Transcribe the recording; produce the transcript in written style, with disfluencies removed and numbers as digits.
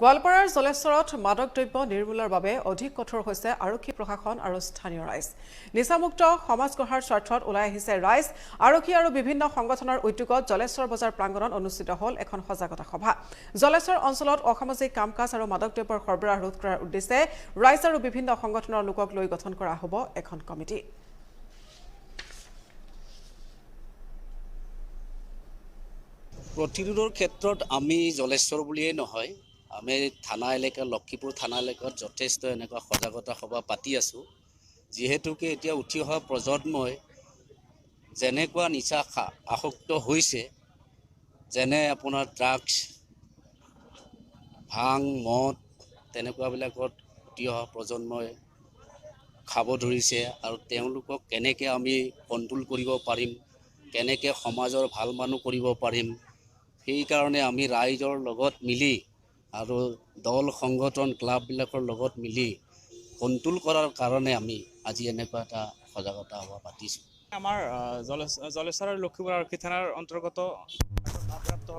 গোৱালপাৰাৰ জলেশ্বৰত মাদক দ্ৰব্য নিৰ্মূলৰ বাবে অধিক কঠোৰ হৈছে আৰক্ষী প্ৰশাসন আৰু স্থানীয় ৰাইজ। নিচামুক্ত সমাজ গঢ়াৰ স্বাৰ্থত ওলাই আহিছে ৰাইজ। আৰক্ষী আৰু বিভিন্ন সংগঠনৰ উদ্যোগত জলেশ্বৰ বজাৰ প্ৰাংগণত অনুষ্ঠিত হ'ল এখন সজাগতা সভা। জলেশ্বৰ অঞ্চলত অসামাজিক কাম কাজ আৰু মাদক দ্ৰব্যৰ সৰবৰাহ ৰোধ কৰাৰ উদ্দেশ্যে ৰাইজ আৰু বিভিন্ন সংগঠনৰ লোকক লৈ গঠন কৰা হ'ব এখন কমিটি। প্ৰতিৰোধৰ ক্ষেত্ৰত আমি জলেশ্বৰ বুলিয়েই নহয়, আমি থানা এলেকা লক্ষীপুৰ থানা এলেকাত যথেষ্ট এনেকুৱা সজাগতা সভা পাতি আছোঁ। যিহেতুকে এতিয়া উঠি অহা প্ৰজন্মই যেনেকুৱা নিচা আসক্ত হৈছে, যেনে আপোনাৰ ড্ৰাগছ, ভাং, মদ তেনেকুৱাবিলাকত উঠি অহা প্ৰজন্মই খাব ধৰিছে আৰু তেওঁলোকক কেনেকৈ আমি কণ্ট্ৰল কৰিব পাৰিম, কেনেকৈ সমাজৰ ভাল মানুহ কৰিব পাৰিম, সেইকাৰণে আমি ৰাইজৰ লগত মিলি আৰু দল সংগঠন ক্লাববিলাকৰ লগত মিলি কণ্ট্ৰল কৰাৰ কাৰণে আমি আজি এনেকুৱা এটা সজাগতা সভা পাতিছোঁ। আমাৰ জলেশ্বৰ আৰু লক্ষীপুৰ আৰক্ষী থানাৰ অন্তৰ্গত ভাৰপ্ৰাপ্ত